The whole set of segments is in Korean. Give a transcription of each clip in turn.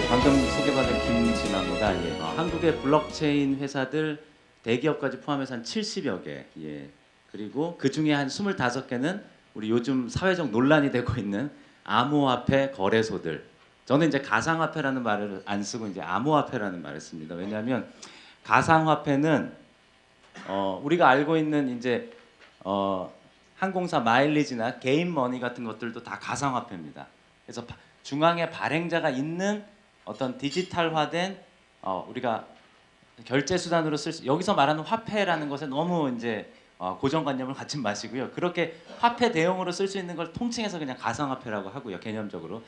방금 소개받은 김진아입니다. 예. 한국의 블록체인 회사들 대기업까지 포함해서 한 70여 개. 예. 그리고 그 중에 한 25개는 우리 요즘 사회적 논란이 되고 있는 암호화폐 거래소들. 저는 이제 가상화폐라는 말을 안 쓰고 이제 암호화폐라는 말을 씁니다. 왜냐하면 가상화폐는 우리가 알고 있는 이제 항공사 마일리지나 개인 머니 같은 것들도 다 가상화폐입니다. 그래서 중앙에 발행자가 있는 어떤 디지털화된 우리가 결제 수단으로 쓸 수, 여기서 말하는 화폐라는 것에 너무 이제 고정관념을 갖지 마시고요. 그렇게 화폐 대용으로 쓸 수 있는 걸 통칭해서 그냥 가상화폐라고 하고요. 개념적으로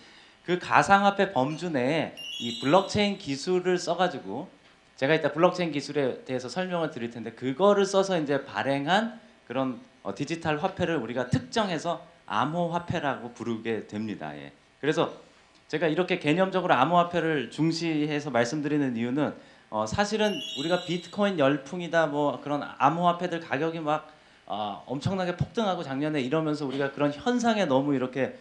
그 가상화폐 범주 내에 이 블록체인 기술을 써가지고 제가 이따 블록체인 기술에 대해서 설명을 드릴 텐데 그거를 써서 이제 발행한 그런 디지털 화폐를 우리가 특정해서 암호화폐라고 부르게 됩니다. 예. 그래서 제가 이렇게 개념적으로 암호화폐를 중시해서 말씀드리는 이유는 사실은 우리가 비트코인 열풍이다 뭐 그런 암호화폐들 가격이 막 엄청나게 폭등하고 작년에 이러면서 우리가 그런 현상에 너무 이렇게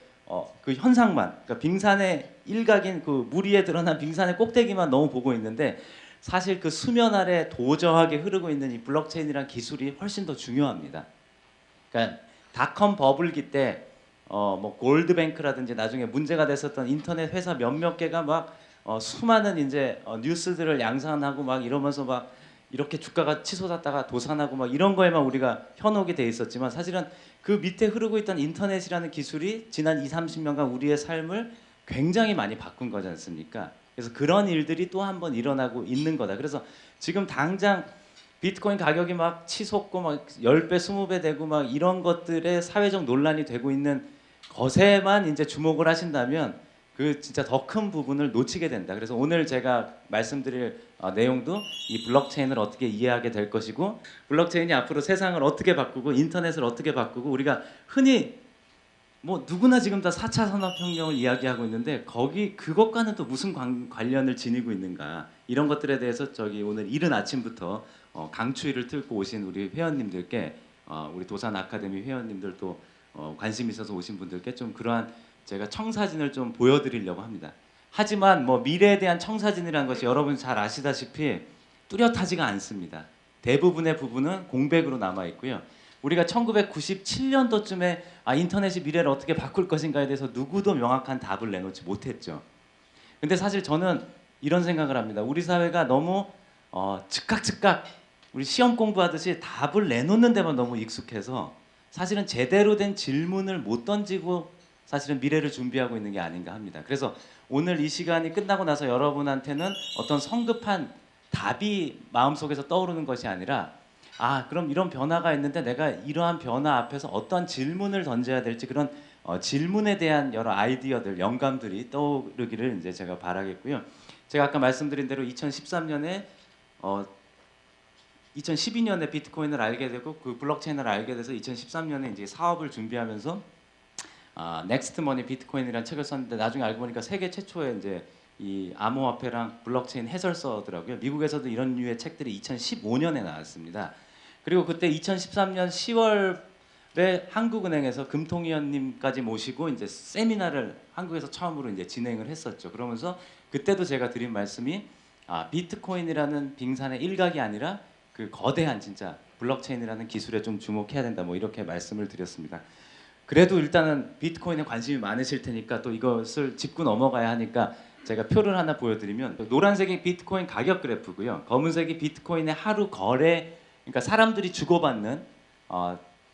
그 현상만 그러니까 빙산의 일각인 그 물 위에 드러난 빙산의 꼭대기만 너무 보고 있는데 사실 그 수면 아래 도저하게 흐르고 있는 이 블록체인이란 기술이 훨씬 더 중요합니다. 그러니까 닷컴 버블기 때 뭐 골드뱅크라든지 나중에 문제가 됐었던 인터넷 회사 몇몇 개가 막 수많은 이제 뉴스들을 양산하고 막 이러면서 막 이렇게 주가가 치솟았다가 도산하고 막 이런 거에만 우리가 현혹이 돼 있었지만 사실은 그 밑에 흐르고 있던 인터넷이라는 기술이 지난 20-30년간 우리의 삶을 굉장히 많이 바꾼 거지 않습니까? 그래서 그런 일들이 또 한 번 일어나고 있는 거다. 그래서 지금 당장 비트코인 가격이 막 치솟고 막 10배, 20배 되고 막 이런 것들에 사회적 논란이 되고 있는 것에만 이제 주목을 하신다면 그 진짜 더 큰 부분을 놓치게 된다. 그래서 오늘 제가 말씀드릴 내용도 이 블록체인을 어떻게 이해하게 될 것이고 블록체인이 앞으로 세상을 어떻게 바꾸고 인터넷을 어떻게 바꾸고 우리가 흔히 뭐 누구나 지금 다 4차 산업혁명을 이야기하고 있는데 거기 그것과는 또 무슨 관련을 지니고 있는가 이런 것들에 대해서 저기 오늘 이른 아침부터 강추위를 틀고 오신 우리 회원님들께 우리 도산 아카데미 회원님들도 관심 있어서 오신 분들께 좀 그러한 제가 청사진을 좀 보여드리려고 합니다. 하지만 뭐 미래에 대한 청사진이라는 것이 여러분 잘 아시다시피 뚜렷하지가 않습니다. 대부분의 부분은 공백으로 남아 있고요. 우리가 1997년도쯤에 인터넷이 미래를 어떻게 바꿀 것인가에 대해서 누구도 명확한 답을 내놓지 못했죠. 근데 사실 저는 이런 생각을 합니다. 우리 사회가 너무 즉각 우리 시험 공부하듯이 답을 내놓는 데만 너무 익숙해서 사실은 제대로 된 질문을 못 던지고 사실은 미래를 준비하고 있는 게 아닌가 합니다. 그래서 오늘 이 시간이 끝나고 나서 여러분한테는 어떤 성급한 답이 마음속에서 떠오르는 것이 아니라 그럼 이런 변화가 있는데 내가 이러한 변화 앞에서 어떤 질문을 던져야 될지 그런 질문에 대한 여러 아이디어들, 영감들이 떠오르기를 이제 제가 바라겠고요. 제가 아까 말씀드린 대로 2013년에 2012년에 비트코인을 알게 되고 그 블록체인을 알게 돼서 2013년에 이제 사업을 준비하면서 넥스트머니 비트코인이라는 책을 썼는데 나중에 알고 보니까 세계 최초의 이제 이 암호화폐랑 블록체인 해설서더라고요. 미국에서도 이런 류의 책들이 2015년에 나왔습니다. 그리고 그때 2013년 10월에 한국은행에서 금통위원님까지 모시고 이제 세미나를 한국에서 처음으로 이제 진행을 했었죠. 그러면서 그때도 제가 드린 말씀이 비트코인이라는 빙산의 일각이 아니라 그 거대한 진짜 블록체인이라는 기술에 좀 주목해야 된다. 뭐 이렇게 말씀을 드렸습니다. 그래도 일단은 비트코인에 관심이 많으실 테니까 또 이것을 짚고 넘어가야 하니까 제가 표를 하나 보여드리면 노란색이 비트코인 가격 그래프고요. 검은색이 비트코인의 하루 거래 그러니까 사람들이 주고받는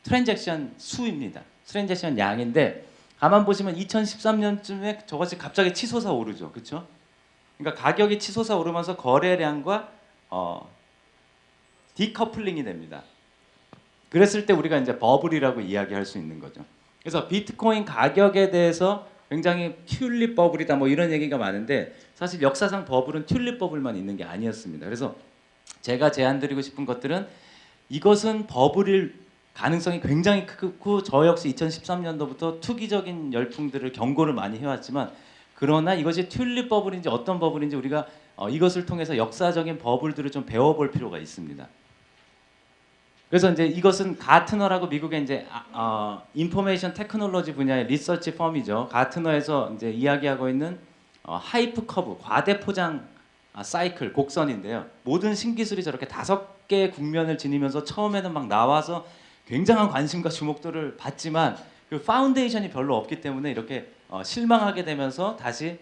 트랜잭션 수입니다. 트랜잭션 양인데 가만 보시면 2013년쯤에 저것이 갑자기 치솟아 오르죠. 그렇죠? 그러니까 가격이 치솟아 오르면서 거래량과 디커플링이 됩니다. 그랬을 때 우리가 이제 버블이라고 이야기할 수 있는 거죠. 그래서 비트코인 가격에 대해서 굉장히 튤립 버블이다 뭐 이런 얘기가 많은데 사실 역사상 버블은 튤립 버블만 있는 게 아니었습니다. 그래서 제가 제안드리고 싶은 것들은 이것은 버블일 가능성이 굉장히 크고 저 역시 2013년도부터 투기적인 열풍들을 경고를 많이 해왔지만 그러나 이것이 튤립 버블인지 어떤 버블인지 우리가 이것을 통해서 역사적인 버블들을 좀 배워볼 필요가 있습니다. 그래서 이제 이것은 가트너라고 미국의 이제 인포메이션 테크놀로지 분야의 리서치 펌이죠. 가트너에서 이제 이야기하고 있는 하이프 커브, 과대 포장 사이클, 곡선인데요. 모든 신기술이 저렇게 5개의 국면을 지니면서 처음에는 막 나와서 굉장한 관심과 주목도를 받지만 그 파운데이션이 별로 없기 때문에 이렇게 실망하게 되면서 다시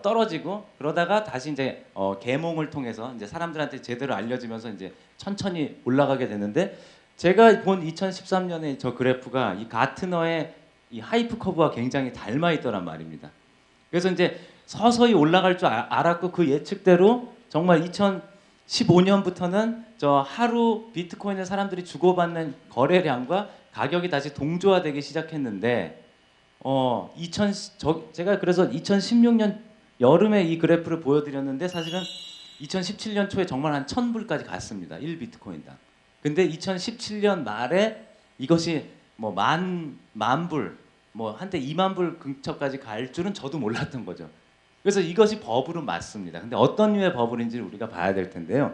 떨어지고 그러다가 다시 이제 계몽을 통해서 이제 사람들한테 제대로 알려지면서 이제 천천히 올라가게 되는데 제가 본 2013년의 저 그래프가 이 가트너의 이 하이프 커브와 굉장히 닮아 있더란 말입니다. 그래서 이제 서서히 올라갈 줄 알았고 그 예측대로 정말 2015년부터는 저 하루 비트코인을 사람들이 주고받는 거래량과 가격이 다시 동조화되기 시작했는데 제가 그래서 2016년 여름에 이 그래프를 보여드렸는데 사실은 2017년 초에 정말 한 1000불까지 갔습니다. 1비트코인당. 근데 2017년 말에 이것이 뭐 만불, 뭐 한때 2만 불 근처까지 갈 줄은 저도 몰랐던 거죠. 그래서 이것이 버블은 맞습니다. 근데 어떤 류의 버블인지를 우리가 봐야 될 텐데요.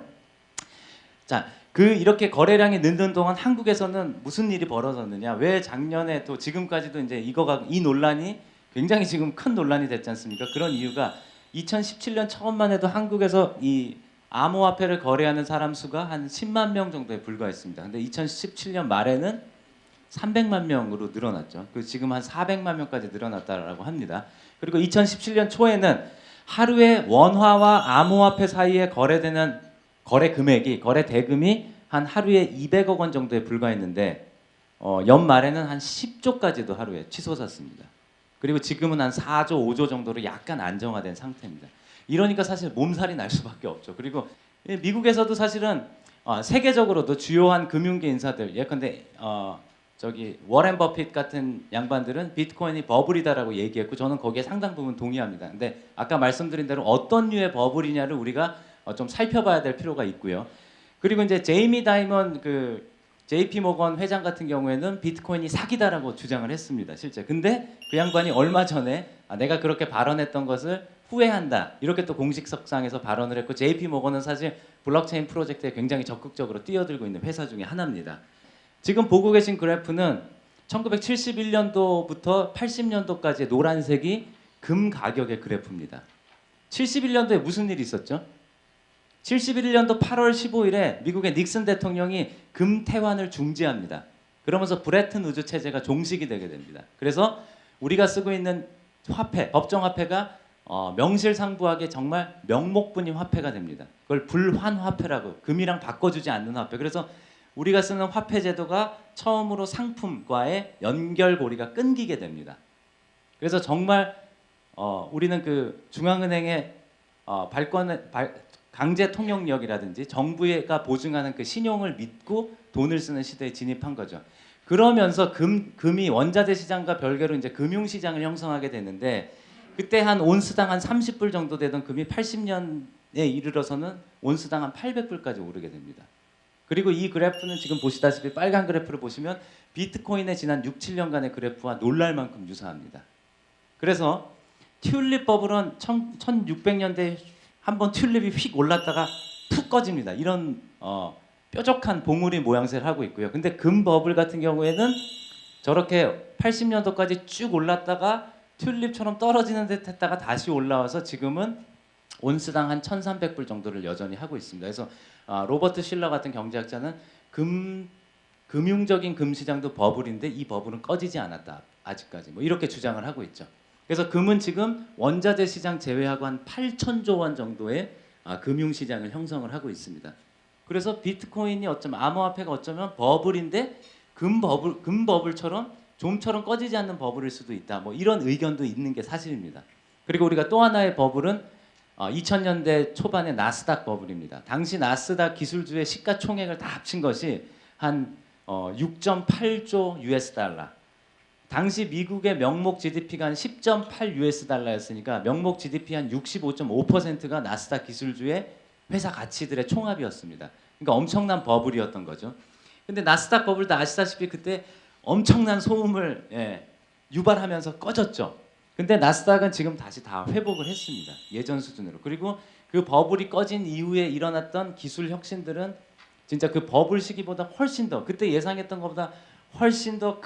자, 이렇게 거래량이 늦는 동안 한국에서는 무슨 일이 벌어졌느냐? 왜 작년에 또 지금까지도 이제 이 논란이 굉장히 지금 큰 논란이 됐지 않습니까? 그런 이유가 2017년 처음만 해도 한국에서 이 암호화폐를 거래하는 사람 수가 한 10만 명 정도에 불과했습니다. 근데 2017년 말에는 300만 명으로 늘어났죠. 지금 한 400만 명까지 늘어났다라고 합니다. 그리고 2017년 초에는 하루에 원화와 암호화폐 사이에 거래되는 거래 대금이 한 하루에 200억 원 정도에 불과했는데 연말에는 한 10조까지도 하루에 치솟았습니다. 그리고 지금은 한 4조, 5조 정도로 약간 안정화된 상태입니다. 이러니까 사실 몸살이 날 수밖에 없죠. 그리고 미국에서도 사실은 세계적으로도 주요한 금융계 인사들 예컨대 워렌 버핏 같은 양반들은 비트코인이 버블이다라고 얘기했고 저는 거기에 상당 부분 동의합니다. 근데 아까 말씀드린 대로 어떤 류의 버블이냐를 우리가 좀 살펴봐야 될 필요가 있고요. 그리고 이제 제이미 다이먼 JP 모건 회장 같은 경우에는 비트코인이 사기다라고 주장을 했습니다. 실제. 근데 그 양반이 얼마 전에 내가 그렇게 발언했던 것을 후회한다. 이렇게 또 공식석상에서 발언을 했고 JP 모건은 사실 블록체인 프로젝트에 굉장히 적극적으로 뛰어들고 있는 회사 중에 하나입니다. 지금 보고 계신 그래프는 1971년도부터 80년도까지의 노란색이 금 가격의 그래프입니다. 71년도에 무슨 일이 있었죠? 71년도 8월 15일에 미국의 닉슨 대통령이 금 태환을 중지합니다. 그러면서 브레튼 우즈 체제가 종식이 되게 됩니다. 그래서 우리가 쓰고 있는 화폐, 법정 화폐가 명실상부하게 정말 명목분임 화폐가 됩니다. 그걸 불환화폐라고 금이랑 바꿔주지 않는 화폐. 그래서 우리가 쓰는 화폐 제도가 처음으로 상품과의 연결고리가 끊기게 됩니다. 그래서 정말 우리는 중앙은행의 강제 통용력이라든지 정부가 보증하는 신용을 믿고 돈을 쓰는 시대에 진입한 거죠. 그러면서 금이 원자재 시장과 별개로 이제 금융 시장을 형성하게 되는데 그때 한 온스당 한 30불 정도 되던 금이 80년에 이르러서는 온스당 한 800불까지 오르게 됩니다. 그리고 이 그래프는 지금 보시다시피 빨간 그래프를 보시면 비트코인의 지난 6, 7년간의 그래프와 놀랄 만큼 유사합니다. 그래서 튤립 버블은 1600년대에 한번 튤립이 휙 올랐다가 푹 꺼집니다. 이런 뾰족한 봉우리 모양새를 하고 있고요. 근데 금 버블 같은 경우에는 저렇게 80년도까지 쭉 올랐다가 튤립처럼 떨어지는 듯 했다가 다시 올라와서 지금은 온스당 한 1300불 정도를 여전히 하고 있습니다. 그래서 로버트 실러 같은 경제학자는 금융적인 금 시장도 버블인데 이 버블은 꺼지지 않았다. 아직까지 뭐 이렇게 주장을 하고 있죠. 그래서 금은 지금 원자재 시장 제외하고 한 8천조 원 정도의 금융 시장을 형성을 하고 있습니다. 그래서 비트코인이 암호화폐가 어쩌면 버블인데 금 버블처럼 좀처럼 꺼지지 않는 버블일 수도 있다. 뭐 이런 의견도 있는 게 사실입니다. 그리고 우리가 또 하나의 버블은 2000년대 초반의 나스닥 버블입니다. 당시 나스닥 기술주의 시가총액을 다 합친 것이 한 6.8조 US 달러. 당시 미국의 명목 GDP가 한 10.8 US 달러였으니까 명목 GDP 한 65.5%가 나스닥 기술주의 회사 가치들의 총합이었습니다. 그러니까 엄청난 버블이었던 거죠. 근데 나스닥 버블도 아시다시피 그때 엄청난 소음을 유발하면서 꺼졌죠. 근데 나스닥은 지금 다시 다 회복을 했습니다. 예전 수준으로. 그리고 그 버블이 꺼진 이후에 일어났던 기술 혁신들은 진짜 그 버블 시기보다 훨씬 더 그때 예상했던 것보다 훨씬 더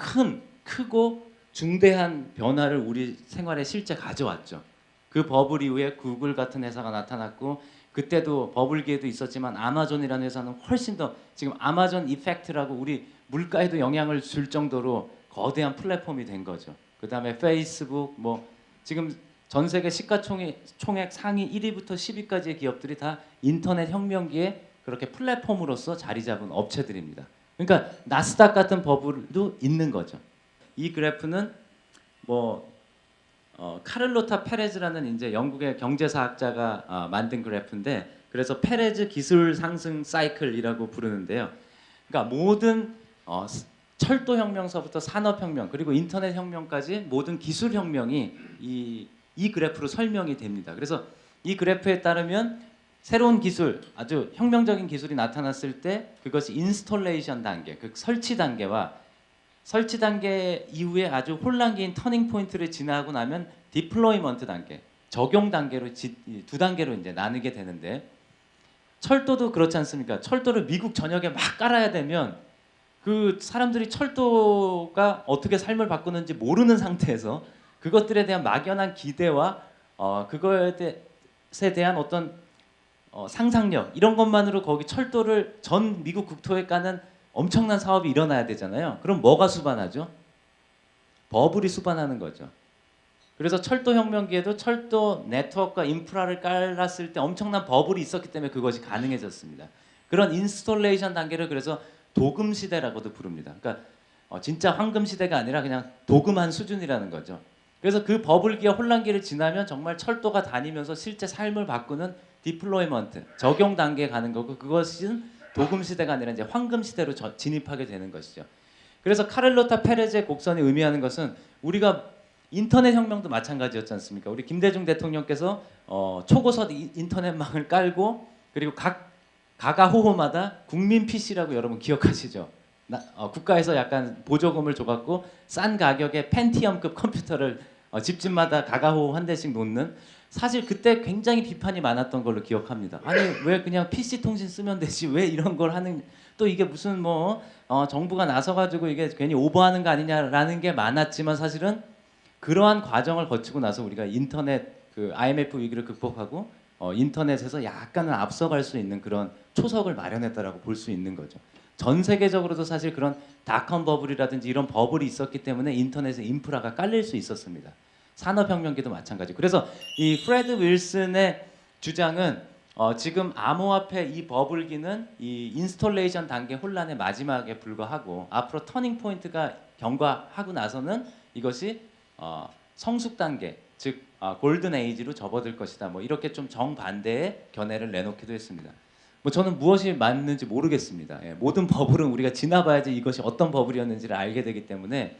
크고 중대한 변화를 우리 생활에 실제 가져왔죠. 그 버블 이후에 구글 같은 회사가 나타났고 그때도 버블기에도 있었지만 아마존이라는 회사는 훨씬 더 지금 아마존 이펙트라고 우리 물가에도 영향을 줄 정도로 거대한 플랫폼이 된 거죠. 그 다음에 페이스북 뭐 지금 전 세계 시가총액 상위 1위부터 10위까지의 기업들이 다 인터넷 혁명기에 그렇게 플랫폼으로서 자리 잡은 업체들입니다. 그러니까 나스닥 같은 버블도 있는 거죠. 이 그래프는 뭐 카를로타 페레즈라는 이제 영국의 경제사학자가 만든 그래프인데 그래서 페레즈 기술 상승 사이클이라고 부르는데요. 그러니까 모든 철도 혁명서부터 산업 혁명 그리고 인터넷 혁명까지 모든 기술 혁명이 이 그래프로 설명이 됩니다. 그래서 이 그래프에 따르면 새로운 기술, 아주 혁명적인 기술이 나타났을 때 그것이 인스톨레이션 단계, 그 설치 단계와 설치 단계 이후에 아주 혼란기인 터닝 포인트를 지나고 나면 디플로이먼트 단계, 적용 단계로 두 단계로 이제 나누게 되는데 철도도 그렇지 않습니까? 철도를 미국 전역에 막 깔아야 되면 그 사람들이 철도가 어떻게 삶을 바꾸는지 모르는 상태에서 그것들에 대한 막연한 기대와 그것에 대한 어떤 상상력 이런 것만으로 거기 철도를 전 미국 국토에 까는 엄청난 사업이 일어나야 되잖아요. 그럼 뭐가 수반하죠? 버블이 수반하는 거죠. 그래서 철도 혁명기에도 철도 네트워크와 인프라를 깔았을 때 엄청난 버블이 있었기 때문에 그것이 가능해졌습니다. 그런 인스톨레이션 단계를 그래서 도금 시대라고도 부릅니다. 그러니까 진짜 황금 시대가 아니라 그냥 도금한 수준이라는 거죠. 그래서 그 버블기와 혼란기를 지나면 정말 철도가 다니면서 실제 삶을 바꾸는 디플로이먼트, 적용 단계에 가는 거고 그것은 도금 시대가 아니라 이제 황금 시대로 진입하게 되는 것이죠. 그래서 카를로타 페레즈의 곡선이 의미하는 것은 우리가 인터넷 혁명도 마찬가지였지 않습니까? 우리 김대중 대통령께서 초고속 인터넷망을 깔고 그리고 각 가가호호마다 국민 PC라고 여러분 기억하시죠? 국가에서 약간 보조금을 줘갖고 싼 가격에 펜티엄급 컴퓨터를 집집마다 가가호호 한 대씩 놓는 사실 그때 굉장히 비판이 많았던 걸로 기억합니다. 아니 왜 그냥 PC 통신 쓰면 되지 왜 이런 걸 하는 또 이게 무슨 뭐 정부가 나서가지고 이게 괜히 오버하는 거 아니냐라는 게 많았지만 사실은 그러한 과정을 거치고 나서 우리가 인터넷 그 IMF 위기를 극복하고 인터넷에서 약간은 앞서갈 수 있는 그런 초석을 마련했다라고 볼 수 있는 거죠. 전 세계적으로도 사실 그런 닷컴 버블이라든지 이런 버블이 있었기 때문에 인터넷의 인프라가 깔릴 수 있었습니다. 산업혁명기도 마찬가지. 그래서 이 프레드 윌슨의 주장은 지금 암호화폐 이 버블기는 이 인스톨레이션 단계 혼란의 마지막에 불과하고 앞으로 터닝 포인트가 경과하고 나서는 이것이 성숙 단계, 즉 골든 에이지로 접어들 것이다. 뭐 이렇게 좀 정반대의 견해를 내놓기도 했습니다. 뭐 저는 무엇이 맞는지 모르겠습니다. 모든 버블은 우리가 지나봐야지 이것이 어떤 버블이었는지를 알게 되기 때문에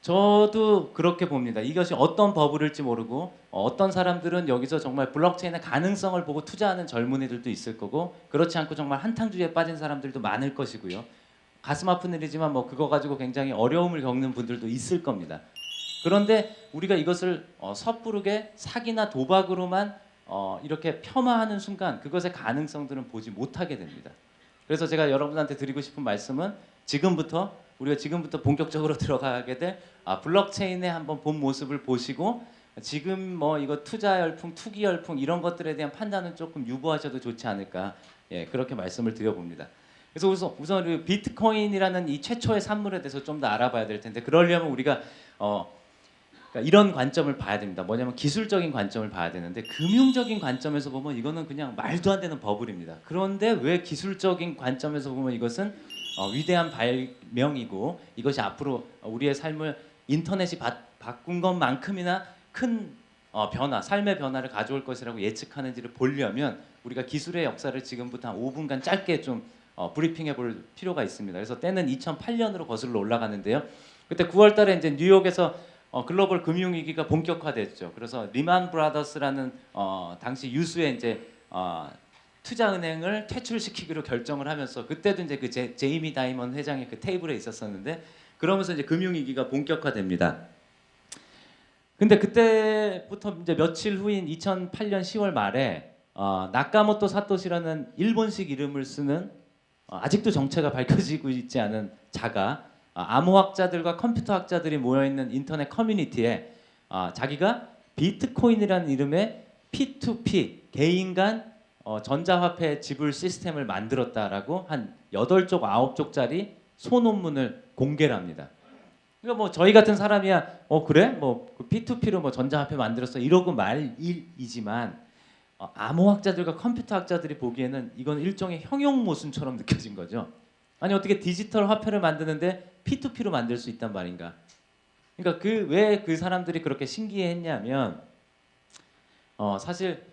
저도 그렇게 봅니다. 이것이 어떤 버블일지 모르고 어떤 사람들은 여기서 정말 블록체인의 가능성을 보고 투자하는 젊은이들도 있을 거고 그렇지 않고 정말 한탕주의에 빠진 사람들도 많을 것이고요. 가슴 아픈 일이지만 뭐 그거 가지고 굉장히 어려움을 겪는 분들도 있을 겁니다. 그런데 우리가 이것을 섣부르게 사기나 도박으로만 이렇게 폄하하는 순간 그것의 가능성들은 보지 못하게 됩니다. 그래서 제가 여러분한테 드리고 싶은 말씀은 우리가 지금부터 본격적으로 들어가게 될 블록체인의 한번 본 모습을 보시고 지금 뭐 이거 투자 열풍, 투기 열풍 이런 것들에 대한 판단은 조금 유보하셔도 좋지 않을까 그렇게 말씀을 드려봅니다. 그래서 우선 우리 비트코인이라는 이 최초의 산물에 대해서 좀 더 알아봐야 될 텐데 그러려면 우리가 그러니까 이런 관점을 봐야 됩니다. 뭐냐면 기술적인 관점을 봐야 되는데 금융적인 관점에서 보면 이거는 그냥 말도 안 되는 버블입니다. 그런데 왜 기술적인 관점에서 보면 이것은 위대한 발명이고 이것이 앞으로 우리의 삶을 인터넷이 바꾼 것만큼이나 큰 변화, 삶의 변화를 가져올 것이라고 예측하는지를 보려면 우리가 기술의 역사를 지금부터 한 5분간 짧게 좀 브리핑해 볼 필요가 있습니다. 그래서 때는 2008년으로 거슬러 올라가는데요. 그때 9월달에 이제 뉴욕에서 글로벌 금융위기가 본격화됐죠. 그래서 리만 브라더스라는 당시 유수의 이제 투자은행을 퇴출시키기로 결정을 하면서 그때도 이제 그 제이미 다이먼 회장이 그 테이블에 있었었는데 그러면서 이제 금융위기가 본격화됩니다. 근데 그때부터 이제 며칠 후인 2008년 10월 말에 나카모토 사토시라는 일본식 이름을 쓰는 아직도 정체가 밝혀지고 있지 않은 자가 암호학자들과 컴퓨터학자들이 모여있는 인터넷 커뮤니티에 자기가 비트코인이라는 이름의 P2P 개인 간 전자화폐 지불 시스템을 만들었다라고 한 8쪽 9쪽짜리 소논문을 공개를 합니다. 그러니까 뭐 저희 같은 사람이야 그래? 뭐 P2P로 뭐 전자화폐 만들었어 이러고 말이지만 암호학자들과 컴퓨터학자들이 보기에는 이건 일종의 형용 모순처럼 느껴진 거죠. 아니 어떻게 디지털 화폐를 만드는데 P2P로 만들 수 있단 말인가? 그러니까 왜 그 사람들이 그렇게 신기해했냐면 사실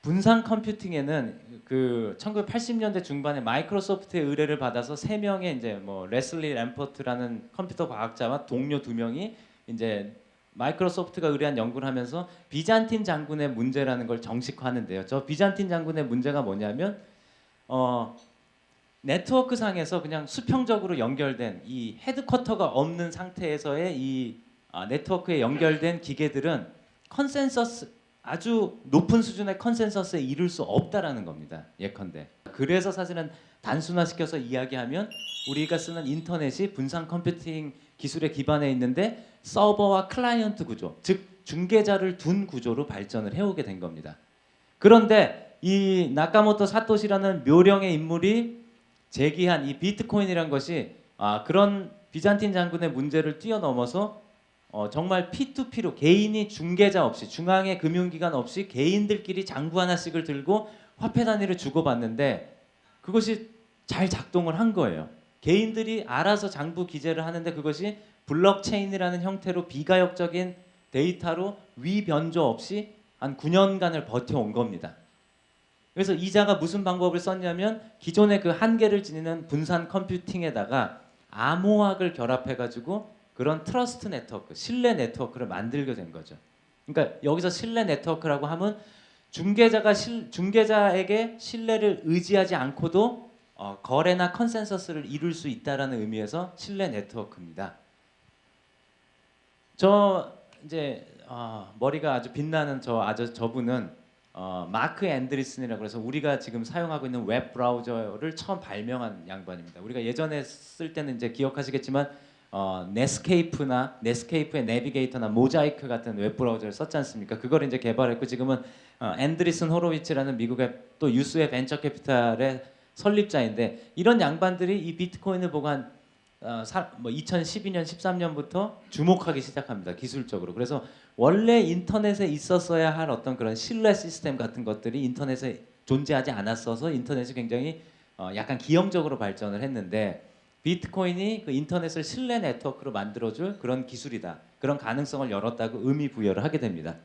분산 컴퓨팅에는 그 1980년대 중반에 마이크로소프트의 의뢰를 받아서 3명의 이제 뭐 레슬리 램퍼트라는 컴퓨터 과학자와 동료 2명이 이제 마이크로소프트가 의뢰한 연구를 하면서 비잔틴 장군의 문제라는 걸 정식화하는데요. 저 비잔틴 장군의 문제가 뭐냐면 네트워크 상에서 그냥 수평적으로 연결된 이 헤드쿼터가 없는 상태에서의 이 네트워크에 연결된 기계들은 컨센서스 아주 높은 수준의 컨센서스에 이룰 수 없다라는 겁니다. 예컨대. 그래서 사실은 단순화시켜서 이야기하면 우리가 쓰는 인터넷이 분산 컴퓨팅 기술에 기반해 있는데 서버와 클라이언트 구조, 즉 중개자를 둔 구조로 발전을 해오게 된 겁니다. 그런데 이 나카모토 사토시라는 묘령의 인물이 제기한 이 비트코인이란 것이 그런 비잔틴 장군의 문제를 뛰어넘어서 정말 P2P로 개인이 중개자 없이 중앙의 금융기관 없이 개인들끼리 장부 하나씩을 들고 화폐 단위를 주고받는데 그것이 잘 작동을 한 거예요. 개인들이 알아서 장부 기재를 하는데 그것이 블록체인이라는 형태로 비가역적인 데이터로 위변조 없이 한 9년간을 버텨온 겁니다. 그래서 이자가 무슨 방법을 썼냐면 기존의 그 한계를 지니는 분산 컴퓨팅에다가 암호학을 결합해가지고 그런 트러스트 네트워크, 신뢰 네트워크를 만들게 된 거죠. 그러니까 여기서 신뢰 네트워크라고 하면 중개자에게 신뢰를 의지하지 않고도 거래나 컨센서스를 이룰 수 있다라는 의미에서 신뢰 네트워크입니다. 저 이제 머리가 아주 빛나는 저분은 마크 앤드리슨이라고 해서 우리가 지금 사용하고 있는 웹 브라우저를 처음 발명한 양반입니다. 우리가 예전에 쓸 때는 이제 기억하시겠지만 넷스케이프의 내비게이터나 모자이크 같은 웹 브라우저를 썼지 않습니까? 그걸 이제 개발했고 지금은 앤드리슨 호로위츠라는 미국의 또 유수의 벤처 캐피탈의 설립자인데 이런 양반들이 이 비트코인을 보고 한 2012년, 13년부터 주목하기 시작합니다. 기술적으로. 그래서 원래 인터넷에 있었어야 할 어떤 그런 신뢰 시스템 같은 것들이 인터넷에 존재하지 않았어서 인터넷이 굉장히 약간 기형적으로 발전을 했는데 비트코인이 그 인터넷을 신뢰 네트워크로 만들어줄 그런 기술이다. 그런 가능성을 열었다고 의미 부여를 하게 됩니다.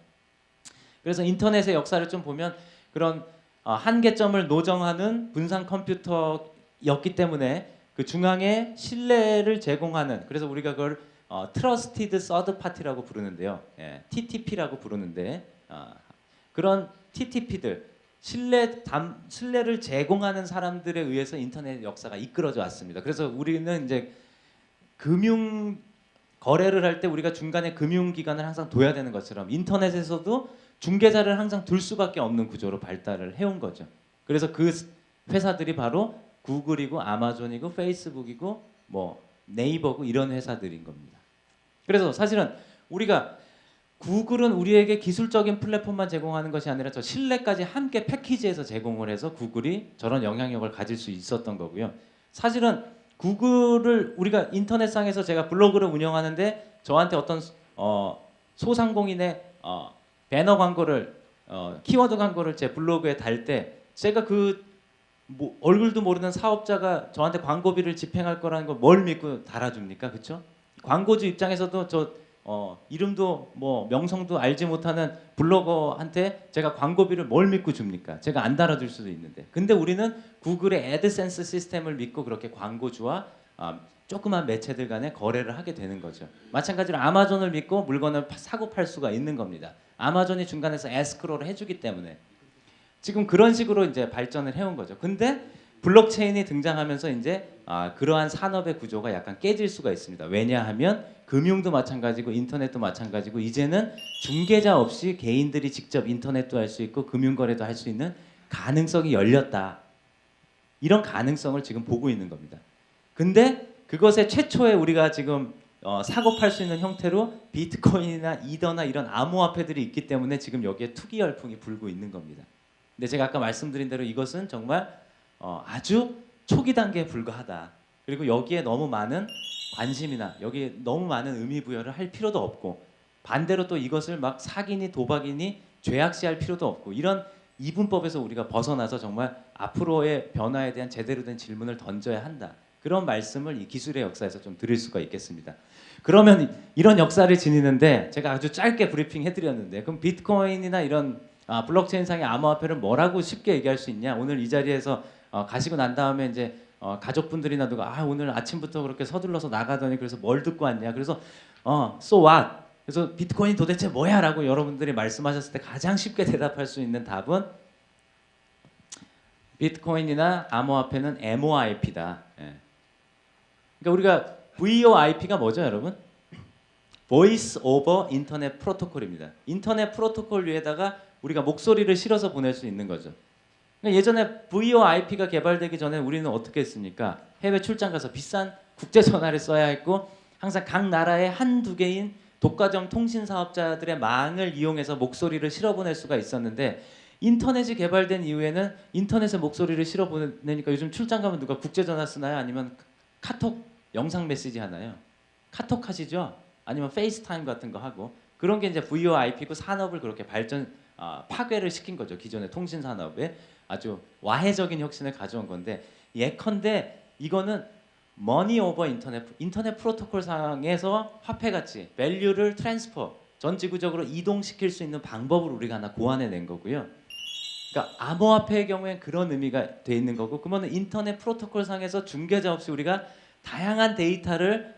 그래서 인터넷의 역사를 좀 보면 그런 한계점을 노정하는 분산 컴퓨터였기 때문에 그 중앙에 신뢰를 제공하는 그래서 우리가 그걸 Trusted Third Party라고 부르는데요. TTP라고 부르는데 그런 TTP들 신뢰를 제공하는 사람들에 의해서 인터넷 역사가 이끌어져 왔습니다. 그래서 우리는 이제 금융 거래를 할 때 우리가 중간에 금융기관을 항상 둬야 되는 것처럼 인터넷에서도 중개자를 항상 둘 수밖에 없는 구조로 발달을 해온 거죠. 그래서 그 회사들이 바로 구글이고 아마존이고 페이스북이고 뭐 네이버고 이런 회사들인 겁니다. 그래서 사실은 우리가 구글은 우리에게 기술적인 플랫폼만 제공하는 것이 아니라 저 신뢰까지 함께 패키지해서 제공을 해서 구글이 저런 영향력을 가질 수 있었던 거고요. 사실은 구글을 우리가 인터넷상에서 제가 블로그를 운영하는데 저한테 어떤 소상공인의 배너 광고를 키워드 광고를 제 블로그에 달 때 제가 얼굴도 모르는 사업자가 저한테 광고비를 집행할 거라는 걸 뭘 믿고 달아줍니까? 그렇죠? 광고주 입장에서도 이름도 뭐 명성도 알지 못하는 블로거한테 제가 광고비를 뭘 믿고 줍니까? 제가 안 달아줄 수도 있는데. 근데 우리는 구글의 애드센스 시스템을 믿고 그렇게 광고주와 조그만 매체들 간에 거래를 하게 되는 거죠. 마찬가지로 아마존을 믿고 물건을 사고 팔 수가 있는 겁니다. 아마존이 중간에서 에스크로를 해주기 때문에 지금 그런 식으로 이제 발전을 해온 거죠. 근데 블록체인이 등장하면서 이제 그러한 산업의 구조가 약간 깨질 수가 있습니다. 왜냐하면 금융도 마찬가지고 인터넷도 마찬가지고 이제는 중개자 없이 개인들이 직접 인터넷도 할 수 있고 금융거래도 할 수 있는 가능성이 열렸다. 이런 가능성을 지금 보고 있는 겁니다. 근데 그것의 최초에 우리가 지금 사고 팔 수 있는 형태로 비트코인이나 이더나 이런 암호화폐들이 있기 때문에 지금 여기에 투기 열풍이 불고 있는 겁니다. 근데 제가 아까 말씀드린 대로 이것은 정말 아주 초기 단계에 불과하다. 그리고 여기에 너무 많은 관심이나 여기에 너무 많은 의미 부여를 할 필요도 없고 반대로 또 이것을 막 사기니 도박이니 죄악시할 필요도 없고 이런 이분법에서 우리가 벗어나서 정말 앞으로의 변화에 대한 제대로 된 질문을 던져야 한다. 그런 말씀을 이 기술의 역사에서 좀 드릴 수가 있겠습니다. 그러면 이런 역사를 지니는데 제가 아주 짧게 브리핑 해드렸는데 그럼 비트코인이나 이런 블록체인상의 암호화폐를 뭐라고 쉽게 얘기할 수 있냐? 오늘 이 자리에서 가시고 난 다음에 이제 가족분들이나 누가 오늘 아침부터 그렇게 서둘러서 나가더니 그래서 뭘 듣고 왔냐? 그래서 so what? 그래서 비트코인 도대체 뭐야? 라고 여러분들이 말씀하셨을 때 가장 쉽게 대답할 수 있는 답은 비트코인이나 암호화폐는 MOIP다. 예. 그러니까 우리가 VOIP가 뭐죠, 여러분? Voice over Internet Protocol입니다. 인터넷 프로토콜 위에다가 우리가 목소리를 실어서 보낼 수 있는 거죠. 그러니까 예전에 VOIP가 개발되기 전에 우리는 어떻게 했습니까? 해외 출장 가서 비싼 국제 전화를 써야 했고 항상 각 나라에 한두 개인 독과점 통신 사업자들의 망을 이용해서 목소리를 실어보낼 수가 있었는데 인터넷이 개발된 이후에는 인터넷에 목소리를 실어보내니까 요즘 출장 가면 누가 국제 전화 쓰나요? 아니면 카톡 영상 메시지 하나요? 카톡 하시죠? 아니면 페이스타임 같은 거 하고 그런 게 이제 VoIP고 산업을 그렇게 파괴를 시킨 거죠. 기존의 통신 산업에 아주 와해적인 혁신을 가져온 건데 예컨대 이거는 머니 오버 인터넷 프로토콜 상에서 화폐같이 밸류를 트랜스퍼 전 지구적으로 이동시킬 수 있는 방법을 우리가 하나 고안해낸 거고요. 그러니까 암호화폐의 경우엔 그런 의미가 돼 있는 거고 그러면 인터넷 프로토콜 상에서 중개자 없이 우리가 다양한 데이터를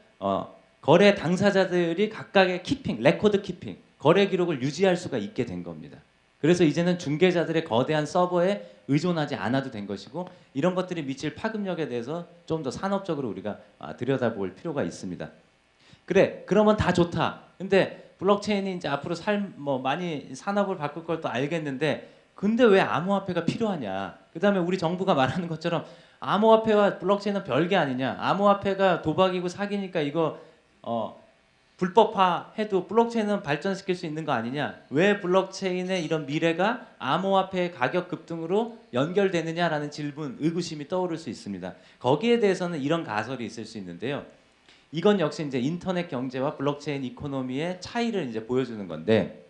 거래 당사자들이 각각의 레코드 키핑, 거래 기록을 유지할 수가 있게 된 겁니다. 그래서 이제는 중개자들의 거대한 서버에 의존하지 않아도 된 것이고 이런 것들이 미칠 파급력에 대해서 좀 더 산업적으로 우리가 들여다볼 필요가 있습니다. 그래, 그러면 다 좋다. 근데 블록체인이 이제 앞으로 많이 산업을 바꿀 걸 또 알겠는데 근데 왜 암호화폐가 필요하냐? 그다음에 우리 정부가 말하는 것처럼 암호화폐와 블록체인은 별개 아니냐? 암호화폐가 도박이고 사기니까 이거 불법화해도 블록체인은 발전시킬 수 있는 거 아니냐? 왜 블록체인의 이런 미래가 암호화폐의 가격 급등으로 연결되느냐라는 질문, 의구심이 떠오를 수 있습니다. 거기에 대해서는 이런 가설이 있을 수 있는데요. 이건 역시 이제 인터넷 경제와 블록체인 이코노미의 차이를 이제 보여주는 건데,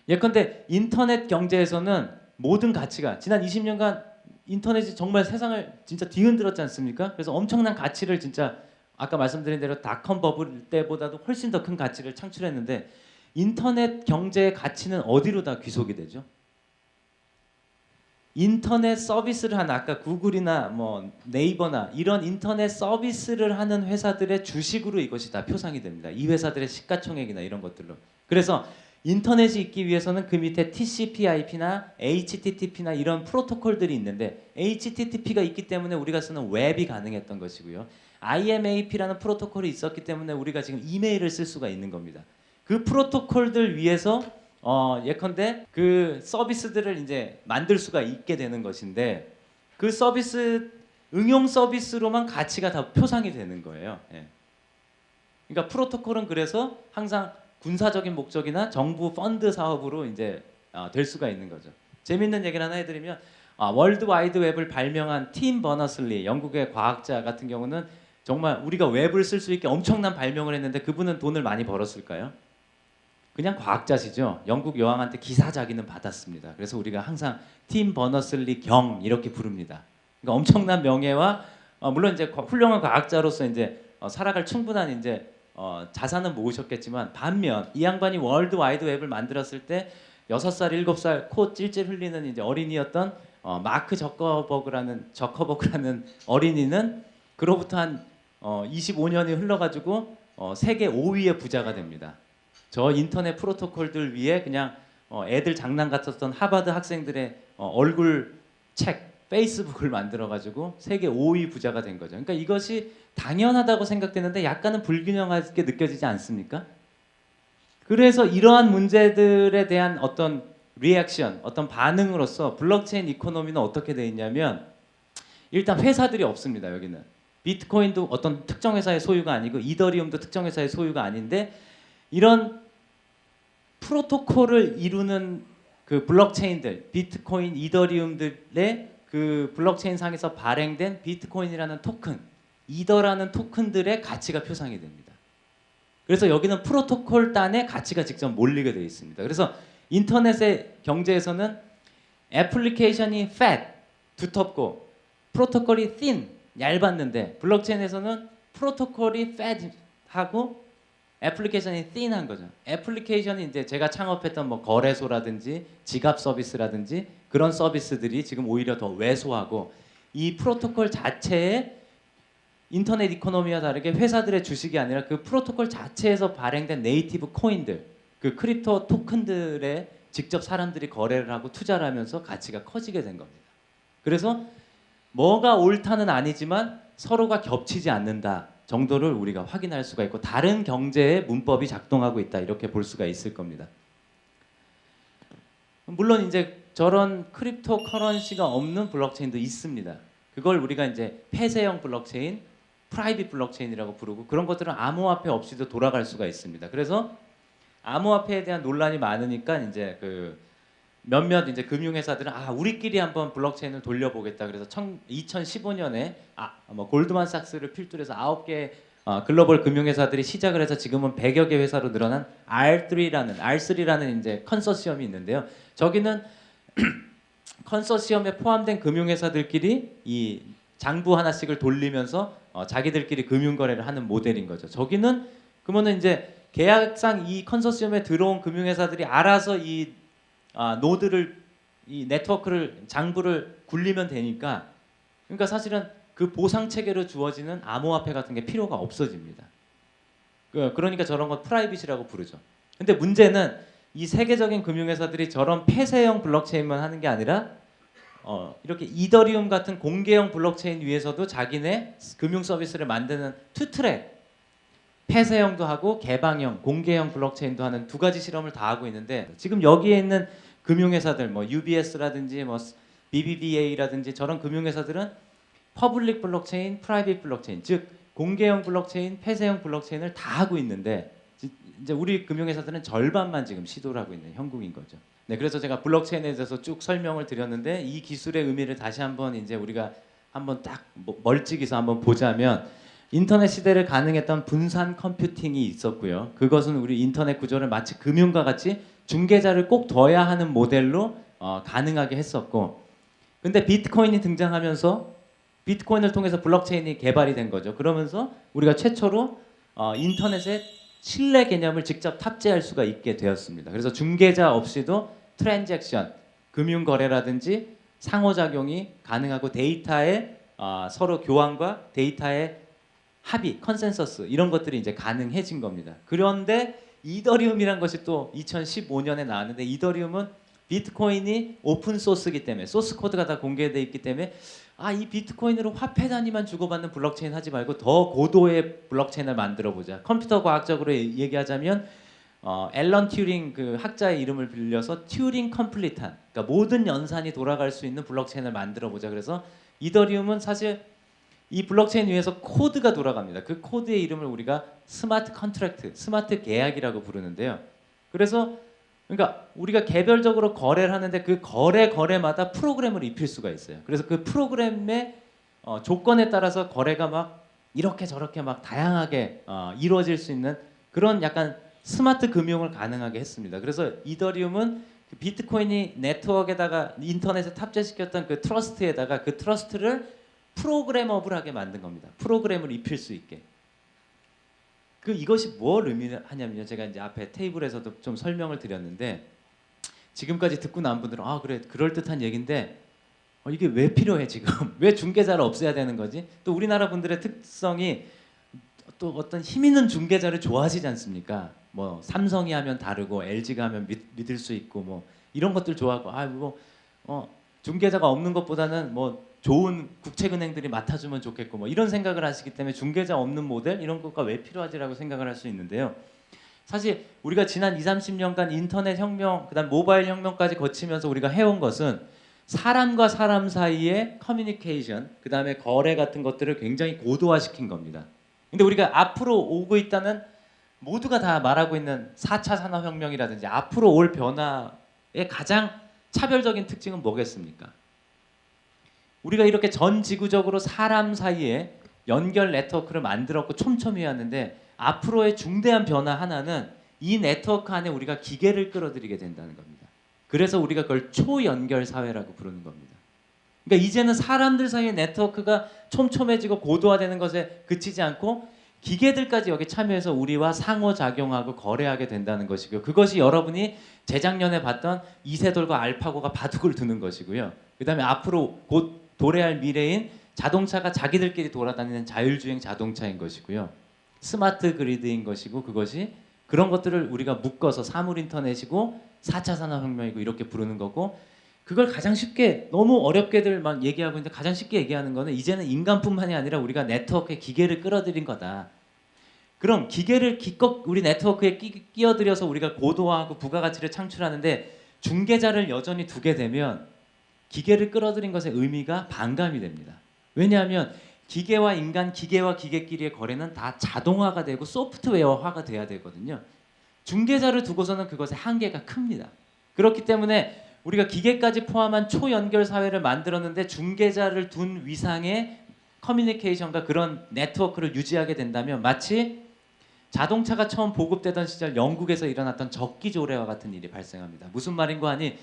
예컨대 인터넷 경제에서는 모든 가치가 지난 20년간 인터넷이 정말 세상을 진짜 뒤흔들었지 않습니까? 그래서 엄청난 가치를 진짜 아까 말씀드린 대로 닷컴 버블 때보다도 훨씬 더 큰 가치를 창출했는데 인터넷 경제의 가치는 어디로 다 귀속이 되죠? 인터넷 서비스를 하는 아까 구글이나 뭐 네이버나 이런 인터넷 서비스를 하는 회사들의 주식으로 이것이 다 표상이 됩니다. 이 회사들의 시가총액이나 이런 것들로. 그래서 인터넷이 있기 위해서는 그 밑에 TCP/IP나 HTTP나 이런 프로토콜들이 있는데 HTTP가 있기 때문에 우리가 쓰는 웹이 가능했던 것이고요. IMAP라는 프로토콜이 있었기 때문에 우리가 지금 이메일을 쓸 수가 있는 겁니다. 그 프로토콜들 위해서 예컨대 그 서비스들을 이제 만들 수가 있게 되는 것인데 그 서비스 응용 서비스로만 가치가 다 표상이 되는 거예요. 예. 그러니까 프로토콜은 그래서 항상 군사적인 목적이나 정부 펀드 사업으로 이제 될 수가 있는 거죠. 재밌는 얘기를 하나 해드리면 월드 와이드 웹을 발명한 팀 버너슬리 영국의 과학자 같은 경우는 정말 우리가 웹을 쓸 수 있게 엄청난 발명을 했는데 그분은 돈을 많이 벌었을까요? 그냥 과학자시죠. 영국 여왕한테 기사자기는 받았습니다. 그래서 우리가 항상 팀 버너슬리 경 이렇게 부릅니다. 그러니까 엄청난 명예와 물론 이제 훌륭한 과학자로서 이제 살아갈 충분한 이제 자산은 모으셨겠지만 반면 이 양반이 월드 와이드 웹을 만들었을 때 6살, 7살 코 찔찔 흘리는 이제 어린이였던 마크 저커버그라는 어린이는 그로부터 한 25년이 흘러가지고 세계 5위의 부자가 됩니다. 저 인터넷 프로토콜들 위에 그냥 애들 장난 같았던 하버드 학생들의 얼굴 책, 페이스북을 만들어가지고 세계 5위 부자가 된 거죠. 그러니까 이것이 당연하다고 생각되는데 약간은 불균형하게 느껴지지 않습니까? 그래서 이러한 문제들에 대한 어떤 리액션, 어떤 반응으로서 블록체인 이코노미는 어떻게 돼 있냐면 일단 회사들이 없습니다. 여기는 비트코인도 어떤 특정 회사의 소유가 아니고 이더리움도 특정 회사의 소유가 아닌데 이런 프로토콜을 이루는 그 블록체인들, 비트코인, 이더리움들의 그 블록체인 상에서 발행된 비트코인이라는 토큰, 이더라는 토큰들의 가치가 표상이 됩니다. 그래서 여기는 프로토콜 단의 가치가 직접 몰리게 되어 있습니다. 그래서 인터넷의 경제에서는 애플리케이션이 fat, 두텁고 프로토콜이 thin, 얇았는데 블록체인에서는 프로토콜이 fat하고 애플리케이션이 thin한 거죠. 애플리케이션이 이제 제가 창업했던 뭐 거래소라든지 지갑 서비스라든지 그런 서비스들이 지금 오히려 더 왜소하고 이 프로토콜 자체에 인터넷 이코노미와 다르게 회사들의 주식이 아니라 그 프로토콜 자체에서 발행된 네이티브 코인들, 그 크립토 토큰들에 직접 사람들이 거래를 하고 투자를 하면서 가치가 커지게 된 겁니다. 그래서 뭐가 옳다는 아니지만 서로가 겹치지 않는다 정도를 우리가 확인할 수가 있고 다른 경제의 문법이 작동하고 있다 이렇게 볼 수가 있을 겁니다. 물론 이제 저런 크립토 커런시가 없는 블록체인도 있습니다. 그걸 우리가 이제 폐쇄형 블록체인, 프라이빗 블록체인이라고 부르고 그런 것들은 암호화폐 없이도 돌아갈 수가 있습니다. 그래서 암호화폐에 대한 논란이 많으니까 이제 그 몇몇 이제 금융회사들은 우리끼리 한번 블록체인을 돌려보겠다. 그래서 2015년에 골드만삭스를 필두로 해서 9개 글로벌 금융회사들이 시작을 해서 지금은 100여 개 회사로 늘어난 R3라는 이제 컨소시엄이 있는데요. 저기는 컨소시엄에 포함된 금융회사들끼리 이 장부 하나씩을 돌리면서 자기들끼리 금융거래를 하는 모델인 거죠. 저기는 그러면은 이제 계약상 이 컨소시엄에 들어온 금융회사들이 알아서 이 노드를 이 네트워크를 장부를 굴리면 되니까 그러니까 사실은 그 보상 체계로 주어지는 암호화폐 같은 게 필요가 없어집니다. 그러니까 저런 건 프라이빗이라고 부르죠. 근데 문제는 이 세계적인 금융회사들이 저런 폐쇄형 블록체인만 하는 게 아니라 이렇게 이더리움 같은 공개형 블록체인 위에서도 자기네 금융 서비스를 만드는 투트랙 폐쇄형도 하고 개방형, 공개형 블록체인도 하는 두 가지 실험을 다 하고 있는데 지금 여기에 있는 금융회사들 뭐 UBS라든지 뭐 BBVA라든지 저런 금융회사들은 퍼블릭 블록체인, 프라이빗 블록체인 즉 공개형 블록체인, 폐쇄형 블록체인을 다 하고 있는데 이제 우리 금융회사들은 절반만 지금 시도를 하고 있는 형국인 거죠. 네, 그래서 제가 블록체인에 대해서 쭉 설명을 드렸는데 이 기술의 의미를 다시 한번 이제 우리가 한번 딱 멀찍이서 한번 보자면 인터넷 시대를 가능했던 분산 컴퓨팅이 있었고요. 그것은 우리 인터넷 구조를 마치 금융과 같이 중개자를 꼭 둬야 하는 모델로 가능하게 했었고 근데 비트코인이 등장하면서 비트코인을 통해서 블록체인이 개발이 된 거죠. 그러면서 우리가 최초로 인터넷에 신뢰 개념을 직접 탑재할 수가 있게 되었습니다. 그래서 중개자 없이도 트랜잭션, 금융 거래라든지 상호작용이 가능하고 데이터의 서로 교환과 데이터의 합의, 컨센서스 이런 것들이 이제 가능해진 겁니다. 그런데 이더리움이란 것이 또 2015년에 나왔는데 이더리움은 비트코인이 오픈 소스이기 때문에 소스 코드가 다 공개되어 있기 때문에 이 비트코인으로 화폐 단위만 주고받는 블록체인 하지 말고 더 고도의 블록체인을 만들어 보자. 컴퓨터 과학적으로 얘기하자면 앨런 튜링 그 학자의 이름을 빌려서 튜링 컴플리트한 그러니까 모든 연산이 돌아갈 수 있는 블록체인을 만들어 보자. 그래서 이더리움은 사실 이 블록체인 위에서 코드가 돌아갑니다. 그 코드의 이름을 우리가 스마트 컨트랙트, 스마트 계약이라고 부르는데요. 그래서 그러니까 우리가 개별적으로 거래를 하는데 그 거래마다 프로그램을 입힐 수가 있어요. 그래서 그 프로그램의 조건에 따라서 거래가 막 이렇게 저렇게 막 다양하게 이루어질 수 있는 그런 약간 스마트 금융을 가능하게 했습니다. 그래서 이더리움은 그 비트코인이 네트워크에다가 인터넷에 탑재시켰던 그 트러스트에다가 그 트러스트를 프로그래머블하게 만든 겁니다. 프로그램을 입힐 수 있게. 이것이 뭘 의미하냐면요. 제가 이제 앞에 테이블에서도 좀 설명을 드렸는데 지금까지 듣고 난 분들은 그래 그럴듯한 얘기인데 이게 왜 필요해 지금? 왜 중개자를 없애야 되는 거지? 또 우리나라 분들의 특성이 또 어떤 힘 있는 중개자를 좋아하시지 않습니까? 뭐 삼성이 하면 다르고 LG가 하면 믿을 수 있고 뭐 이런 것들 좋아하고 중개자가 없는 것보다는 뭐 좋은 국책은행들이 맡아주면 좋겠고 뭐 이런 생각을 하시기 때문에 중개자 없는 모델 이런 것과 왜 필요하지라고 생각을 할 수 있는데요. 사실 우리가 지난 20-30년간 인터넷 혁명, 그다음 모바일 혁명까지 거치면서 우리가 해온 것은 사람과 사람 사이의 커뮤니케이션, 그다음에 거래 같은 것들을 굉장히 고도화시킨 겁니다. 근데 우리가 앞으로 오고 있다는 모두가 다 말하고 있는 4차 산업혁명이라든지 앞으로 올 변화의 가장 차별적인 특징은 뭐겠습니까? 우리가 이렇게 전 지구적으로 사람 사이에 연결 네트워크를 만들었고 촘촘히 해왔는데 앞으로의 중대한 변화 하나는 이 네트워크 안에 우리가 기계를 끌어들이게 된다는 겁니다. 그래서 우리가 그걸 초연결 사회라고 부르는 겁니다. 그러니까 이제는 사람들 사이의 네트워크가 촘촘해지고 고도화되는 것에 그치지 않고 기계들까지 여기 참여해서 우리와 상호작용하고 거래하게 된다는 것이고요. 그것이 여러분이 재작년에 봤던 이세돌과 알파고가 바둑을 두는 것이고요. 그 다음에 앞으로 곧 도래할 미래인 자동차가 자기들끼리 돌아다니는 자율주행 자동차인 것이고요. 스마트 그리드인 것이고 그것이 그런 것들을 우리가 묶어서 사물 인터넷이고 4차 산업혁명이고 이렇게 부르는 거고 그걸 가장 쉽게 너무 어렵게들 막 얘기하고 있는데 가장 쉽게 얘기하는 거는 이제는 인간뿐만이 아니라 우리가 네트워크에 기계를 끌어들인 거다. 그럼 기계를 기껏 우리 네트워크에 끼어들여서 우리가 고도화하고 부가가치를 창출하는데 중개자를 여전히 두게 되면 기계를 끌어들인 것의 의미가 반감이 됩니다. 왜냐하면 기계와 인간, 기계와 기계끼리의 거래는 다 자동화가 되고 소프트웨어화가 돼야 되거든요. 중개자를 두고서는 그것의 한계가 큽니다. 그렇기 때문에 우리가 기계까지 포함한 초연결 사회를 만들었는데 중개자를 둔 위상의 커뮤니케이션과 그런 네트워크를 유지하게 된다면 마치 자동차가 처음 보급되던 시절 영국에서 일어났던 적기조례와 같은 일이 발생합니다. 무슨 말인고 하니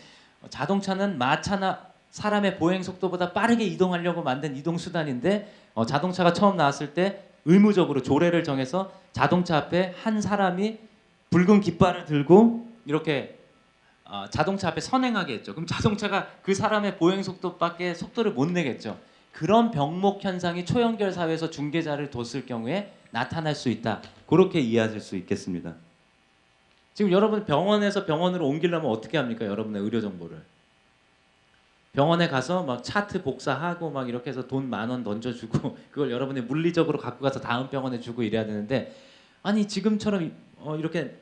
자동차는 마차나 사람의 보행 속도보다 빠르게 이동하려고 만든 이동 수단인데 자동차가 처음 나왔을 때 의무적으로 조례를 정해서 자동차 앞에 한 사람이 붉은 깃발을 들고 이렇게 자동차 앞에 선행하게 했죠. 그럼 자동차가 그 사람의 보행 속도밖에 속도를 못 내겠죠. 그런 병목 현상이 초연결 사회에서 중개자를 뒀을 경우에 나타날 수 있다. 그렇게 이해하실 수 있겠습니다. 지금 여러분 병원에서 병원으로 옮기려면 어떻게 합니까? 여러분의 의료 정보를. 병원에 가서 막 차트 복사하고 막 이렇게 해서 돈 10,000원 던져주고 그걸 여러분이 물리적으로 갖고 가서 다음 병원에 주고 이래야 되는데 아니 지금처럼 이렇게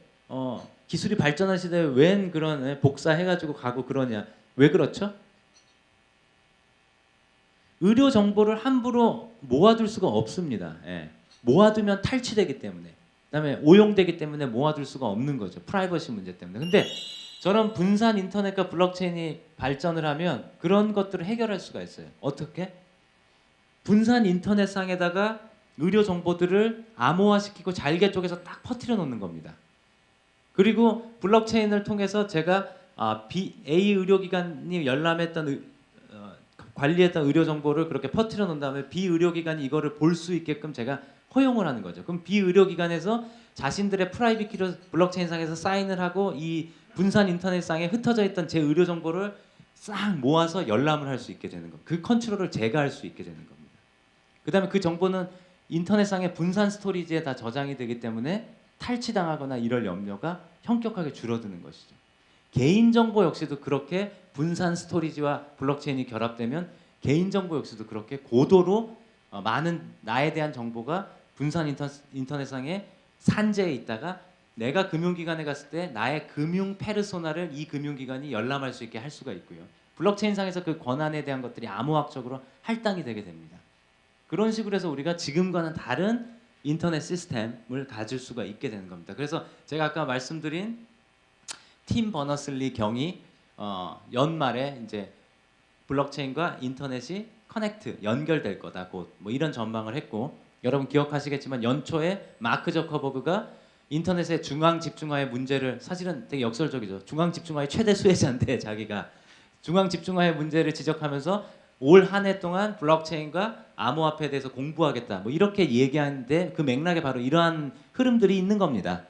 기술이 발전한 시대에 웬 그런 복사해가지고 가고 그러냐. 왜 그렇죠? 의료 정보를 함부로 모아둘 수가 없습니다. 예. 모아두면 탈취되기 때문에 그다음에 오용되기 때문에 모아둘 수가 없는 거죠. 프라이버시 문제 때문에. 근데 저런 분산 인터넷과 블록체인이 발전을 하면 그런 것들을 해결할 수가 있어요. 어떻게? 분산 인터넷상에다가 의료 정보들을 암호화시키고 잘게 쪼개서 딱 퍼뜨려 놓는 겁니다. 그리고 블록체인을 통해서 제가 A 의료기관이 열람했던 관리했던 의료 정보를 그렇게 퍼뜨려 놓은 다음에 B 의료기관이 이거를 볼 수 있게끔 제가 허용을 하는 거죠. 그럼 B 의료기관에서 자신들의 프라이빗 키로 블록체인상에서 사인을 하고 이 분산 인터넷상에 흩어져 있던 제 의료 정보를 싹 모아서 열람을 할 수 있게 되는 겁니다. 그 컨트롤을 제가 할 수 있게 되는 겁니다. 그 다음에 그 정보는 인터넷상의 분산 스토리지에 다 저장이 되기 때문에 탈취당하거나 이럴 염려가 현격하게 줄어드는 것이죠. 개인정보 역시도 그렇게 분산 스토리지와 블록체인이 결합되면 개인정보 역시도 그렇게 고도로 많은 나에 대한 정보가 분산 인터넷상에 산재해 있다가 내가 금융기관에 갔을 때 나의 금융 페르소나를 이 금융기관이 열람할 수 있게 할 수가 있고요. 블록체인상에서 그 권한에 대한 것들이 암호학적으로 할당이 되게 됩니다. 그런 식으로 해서 우리가 지금과는 다른 인터넷 시스템을 가질 수가 있게 되는 겁니다. 그래서 제가 아까 말씀드린 팀 버너슬리 경이 연말에 이제 블록체인과 인터넷이 커넥트 연결될 거다 곧 뭐 이런 전망을 했고 여러분 기억하시겠지만 연초에 마크 저커버그가 인터넷의 중앙 집중화의 문제를 사실은 되게 역설적이죠. 중앙 집중화의 최대 수혜자인데 자기가 중앙 집중화의 문제를 지적하면서 올 한 해 동안 블록체인과 암호화폐에 대해서 공부하겠다 뭐 이렇게 얘기하는데 그 맥락에 바로 이러한 흐름들이 있는 겁니다.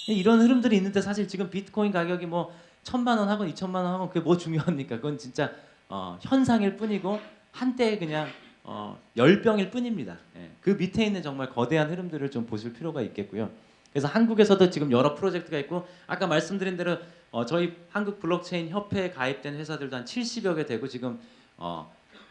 이런 흐름들이 있는데 사실 지금 비트코인 가격이 뭐 1,000만 원 하건 2,000만 원 하건 그게 뭐 중요합니까? 그건 진짜 현상일 뿐이고 한때 그냥 열병일 뿐입니다. 예. 그 밑에 있는 정말 거대한 흐름들을 좀 보실 필요가 있겠고요. 그래서 한국에서도 지금 여러 프로젝트가 있고 아까 말씀드린 대로 저희 한국 블록체인 협회에 가입된 회사들도 한 70여 개 되고 지금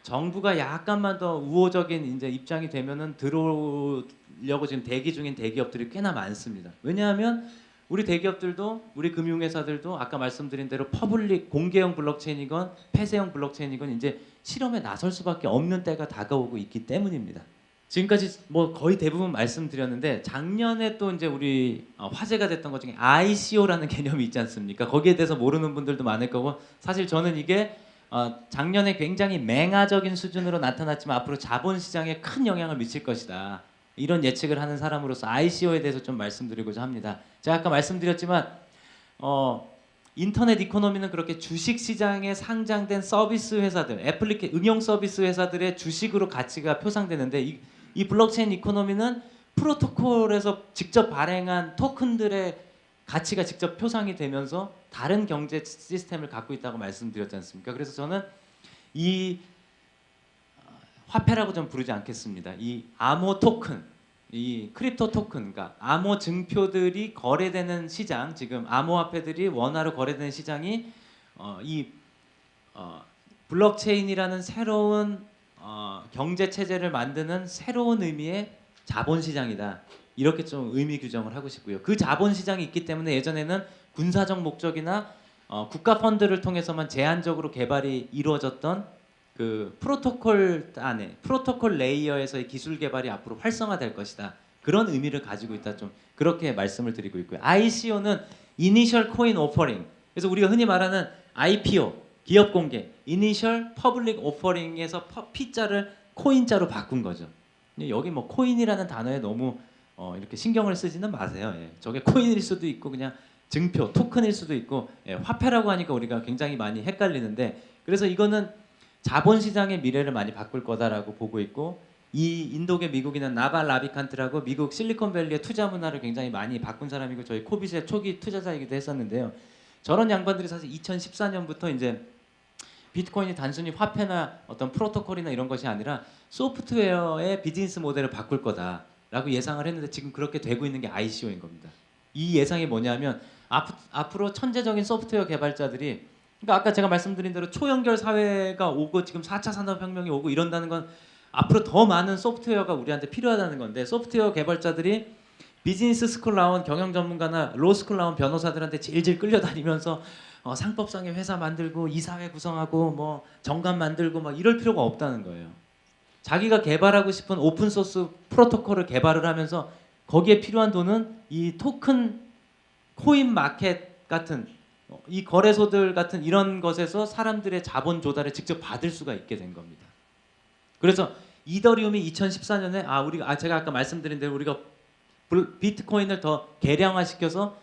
정부가 약간만 더 우호적인 이제 입장이 되면은 들어오려고 지금 대기 중인 대기업들이 꽤나 많습니다. 왜냐하면 우리 대기업들도 우리 금융회사들도 아까 말씀드린 대로 퍼블릭 공개형 블록체인이건 폐쇄형 블록체인이건 이제 실험에 나설 수밖에 없는 때가 다가오고 있기 때문입니다. 지금까지 뭐 거의 대부분 말씀드렸는데 작년에 또 이제 우리 화제가 됐던 것 중에 ICO라는 개념이 있지 않습니까? 거기에 대해서 모르는 분들도 많을 거고 사실 저는 이게 작년에 굉장히 맹아적인 수준으로 나타났지만 앞으로 자본시장에 큰 영향을 미칠 것이다. 이런 예측을 하는 사람으로서 ICO에 대해서 좀 말씀드리고자 합니다. 제가 아까 말씀드렸지만 인터넷 이코노미는 그렇게 주식시장에 상장된 서비스 회사들, 응용 서비스 회사들의 주식으로 가치가 표상되는데 이 블록체인 이코노미는 프로토콜에서 직접 발행한 토큰들의 가치가 직접 표상이 되면서 다른 경제 시스템을 갖고 있다고 말씀드렸지 않습니까? 그래서 저는 이 화폐라고 좀 부르지 않겠습니다. 이 암호 토큰, 이 크립토 토큰, 그러니까 암호 증표들이 거래되는 시장, 지금 암호화폐들이 원화로 거래되는 시장이 블록체인이라는 새로운 경제 체제를 만드는 새로운 의미의 자본시장이다. 이렇게 좀 의미 규정을 하고 싶고요. 그 자본시장이 있기 때문에 예전에는 군사적 목적이나 국가 펀드를 통해서만 제한적으로 개발이 이루어졌던 그 프로토콜 안에 프로토콜 레이어에서의 기술 개발이 앞으로 활성화될 것이다. 그런 의미를 가지고 있다. 좀 그렇게 말씀을 드리고 있고요. ICO는 Initial Coin Offering. 그래서 우리가 흔히 말하는 IPO, 기업 공개, Initial Public Offering에서 P자를 코인자로 바꾼 거죠. 여기 뭐 코인이라는 단어에 너무 이렇게 신경을 쓰지는 마세요. 예. 저게 코인일 수도 있고 그냥 증표, 토큰일 수도 있고 화폐라고 하니까 우리가 굉장히 많이 헷갈리는데 그래서 이거는 자본시장의 미래를 많이 바꿀 거다라고 보고 있고 이 인도계 미국인은 나발 라비칸트라고 미국 실리콘밸리의 투자 문화를 굉장히 많이 바꾼 사람이고 저희 코빗의 초기 투자자이기도 했었는데요. 저런 양반들이 사실 2014년부터 이제 비트코인이 단순히 화폐나 어떤 프로토콜이나 이런 것이 아니라 소프트웨어의 비즈니스 모델을 바꿀 거다라고 예상을 했는데 지금 그렇게 되고 있는 게 ICO인 겁니다. 이 예상이 뭐냐면 앞으로 천재적인 소프트웨어 개발자들이 그러니까 아까 제가 말씀드린 대로 초연결 사회가 오고 지금 4차 산업혁명이 오고 이런다는 건 앞으로 더 많은 소프트웨어가 우리한테 필요하다는 건데 소프트웨어 개발자들이 비즈니스 스쿨 나온 경영 전문가나 로스쿨 나온 변호사들한테 질질 끌려다니면서 상법상의 회사 만들고 이사회 구성하고 뭐 정관 만들고 막 이럴 필요가 없다는 거예요. 자기가 개발하고 싶은 오픈소스 프로토콜을 개발을 하면서 거기에 필요한 돈은 이 토큰 코인 마켓 같은 이 거래소들 같은 이런 것에서 사람들의 자본 조달을 직접 받을 수가 있게 된 겁니다. 그래서 이더리움이 2014년에 제가 아까 말씀드린 대로 우리가 비트코인을 더 개량화시켜서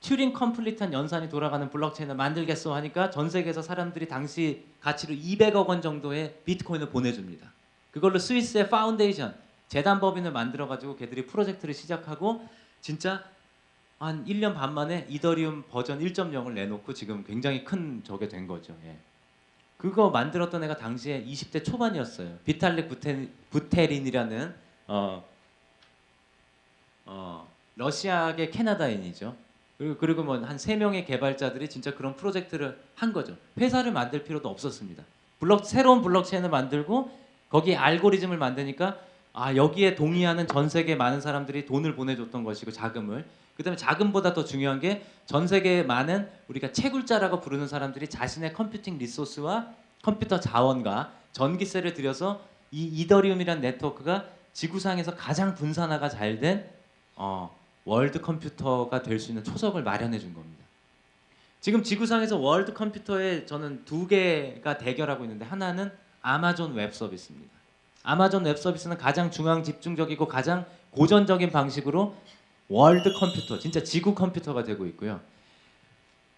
튜링 컴플리트한 연산이 돌아가는 블록체인을 만들겠어 하니까 전 세계에서 사람들이 당시 가치로 200억 원 정도의 비트코인을 보내줍니다. 그걸로 스위스의 파운데이션 재단법인을 만들어가지고 걔들이 프로젝트를 시작하고 진짜 한 1년 반 만에 이더리움 버전 1.0을 내놓고 지금 굉장히 큰 저게 된 거죠. 예. 그거 만들었던 애가 당시에 20대 초반이었어요. 비탈릭 부테린이라는 러시아계 캐나다인이죠. 그리고 뭐 한 3명의 개발자들이 진짜 그런 프로젝트를 한 거죠. 회사를 만들 필요도 없었습니다. 새로운 블록체인을 만들고 거기에 알고리즘을 만드니까 여기에 동의하는 전 세계 많은 사람들이 돈을 보내줬던 것이고 자금을 그다음에 자금보다 더 중요한 게 전 세계에 많은 우리가 채굴자라고 부르는 사람들이 자신의 컴퓨팅 리소스와 컴퓨터 자원과 전기세를 들여서 이 이더리움이라는 네트워크가 지구상에서 가장 분산화가 잘 된 월드 컴퓨터가 될 수 있는 초석을 마련해 준 겁니다. 지금 지구상에서 월드 컴퓨터에 저는 2개가 대결하고 있는데 하나는 아마존 웹 서비스입니다. 아마존 웹 서비스는 가장 중앙 집중적이고 가장 고전적인 방식으로 월드 컴퓨터, 진짜 지구 컴퓨터가 되고 있고요.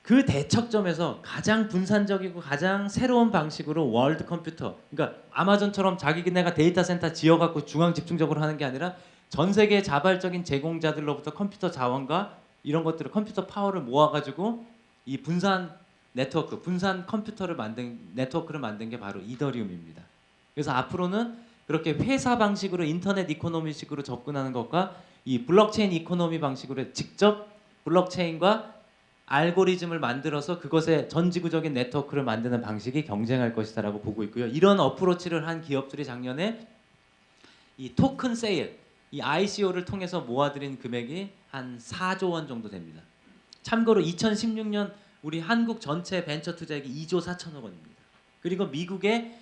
그 대척점에서 가장 분산적이고 가장 새로운 방식으로 월드 컴퓨터, 그러니까 아마존처럼 자기네가 데이터 센터 지어갖고 중앙 집중적으로 하는 게 아니라 전 세계 자발적인 제공자들로부터 컴퓨터 자원과 이런 것들을 컴퓨터 파워를 모아가지고 이 분산 네트워크, 분산 컴퓨터를 만든 네트워크를 만든 게 바로 이더리움입니다. 그래서 앞으로는 그렇게 회사 방식으로 인터넷 이코노미식으로 접근하는 것과 이 블록체인 이코노미 방식으로 직접 블록체인과 알고리즘을 만들어서 그것의 전지구적인 네트워크를 만드는 방식이 경쟁할 것이다라고 보고 있고요. 이런 어프로치를 한 기업들이 작년에 이 토큰 세일, 이 ICO를 통해서 모아들인 금액이 한 4조 원 정도 됩니다. 참고로 2016년 우리 한국 전체 벤처 투자액이 2조 4천억 원입니다. 그리고 미국의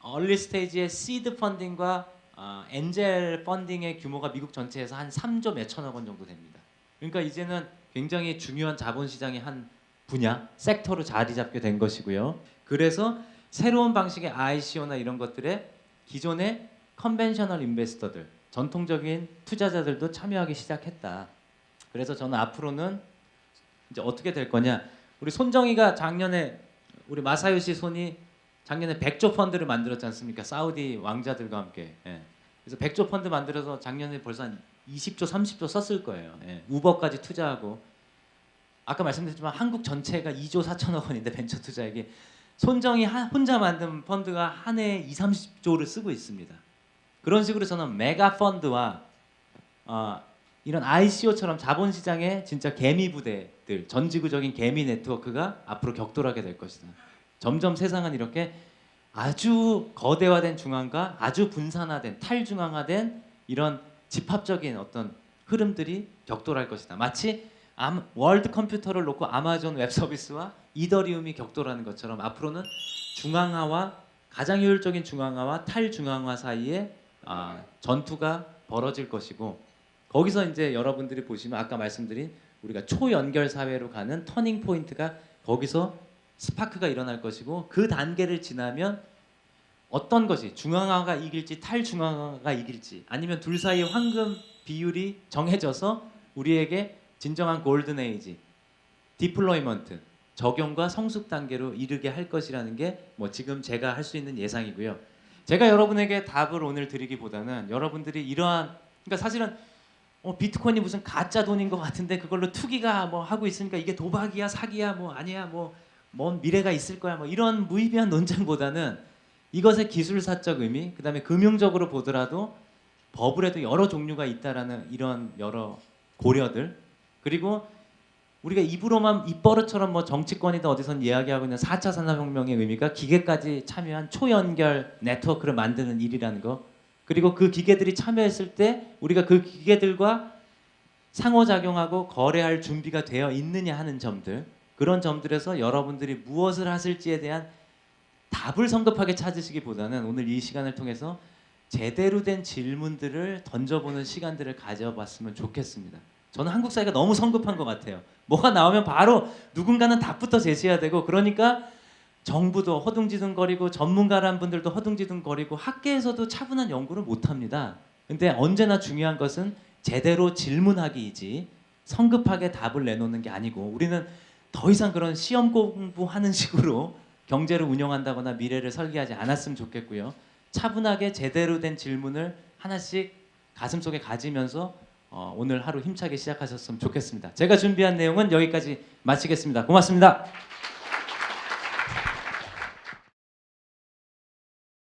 얼리 스테이지의 시드 펀딩과 엔젤 펀딩의 규모가 미국 전체에서 한 3조 몇천억 원 정도 됩니다. 그러니까 이제는 굉장히 중요한 자본시장의 한 분야, 섹터로 자리 잡게 된 것이고요. 그래서 새로운 방식의 ICO나 이런 것들에 기존의 컨벤셔널 인베스터들, 전통적인 투자자들도 참여하기 시작했다. 그래서 저는 앞으로는 이제 어떻게 될 거냐. 우리 손정희가 작년에 우리 마사요시 손이 작년에 100조 펀드를 만들었지 않습니까? 사우디 왕자들과 함께. 예. 그래서 100조 펀드 만들어서 작년에 벌써 한 20조, 30조 썼을 거예요. 예. 우버까지 투자하고. 아까 말씀드렸지만 한국 전체가 2조 4천억 원인데 벤처 투자액이 손정희 혼자 만든 펀드가 한 해에 2, 30조를 쓰고 있습니다. 그런 식으로 저는 메가 펀드와 이런 ICO처럼 자본시장의 진짜 개미 부대들, 전지구적인 개미 네트워크가 앞으로 격돌하게 될 것이다. 점점 세상은 이렇게 아주 거대화된 중앙과 아주 분산화된 탈중앙화된 이런 집합적인 어떤 흐름들이 격돌할 것이다. 마치 월드 컴퓨터를 놓고 아마존 웹 서비스와 이더리움이 격돌하는 것처럼 앞으로는 중앙화와 가장 효율적인 중앙화와 탈중앙화 사이에 전투가 벌어질 것이고 거기서 이제 여러분들이 보시면 아까 말씀드린 우리가 초연결 사회로 가는 터닝 포인트가 거기서 스파크가 일어날 것이고 그 단계를 지나면 어떤 것이 중앙화가 이길지 탈중앙화가 이길지 아니면 둘 사이의 황금 비율이 정해져서 우리에게 진정한 골든 에이지, 디플로이먼트, 적용과 성숙 단계로 이르게 할 것이라는 게 뭐 지금 제가 할 수 있는 예상이고요. 제가 여러분에게 답을 오늘 드리기보다는 여러분들이 이러한 그러니까 사실은 비트코인이 무슨 가짜 돈인 것 같은데 그걸로 투기가 뭐 하고 있으니까 이게 도박이야 사기야 뭐 아니야 뭔 미래가 있을 거야 뭐 이런 무의미한 논쟁보다는 이것의 기술사적 의미 그다음에 금융적으로 보더라도 버블에도 여러 종류가 있다라는 이런 여러 고려들 그리고 우리가 입으로만 입버릇처럼 뭐 정치권이든 어디선 이야기하고 있는 4차 산업혁명의 의미가 기계까지 참여한 초연결 네트워크를 만드는 일이라는 거 그리고 그 기계들이 참여했을 때 우리가 그 기계들과 상호작용하고 거래할 준비가 되어 있느냐 하는 점들 그런 점들에서 여러분들이 무엇을 하실지에 대한 답을 성급하게 찾으시기보다는 오늘 이 시간을 통해서 제대로 된 질문들을 던져보는 시간들을 가져봤으면 좋겠습니다. 저는 한국 사회가 너무 성급한 것 같아요. 뭐가 나오면 바로 누군가는 답부터 제시해야 되고 그러니까 정부도 허둥지둥거리고 전문가란 분들도 허둥지둥거리고 학계에서도 차분한 연구를 못합니다. 근데 언제나 중요한 것은 제대로 질문하기이지 성급하게 답을 내놓는 게 아니고 우리는 더 이상 그런 시험 공부하는 식으로 경제를 운영한다거나 미래를 설계하지 않았으면 좋겠고요. 차분하게 제대로 된 질문을 하나씩 가슴속에 가지면서 오늘 하루 힘차게 시작하셨으면 좋겠습니다. 제가 준비한 내용은 여기까지 마치겠습니다. 고맙습니다.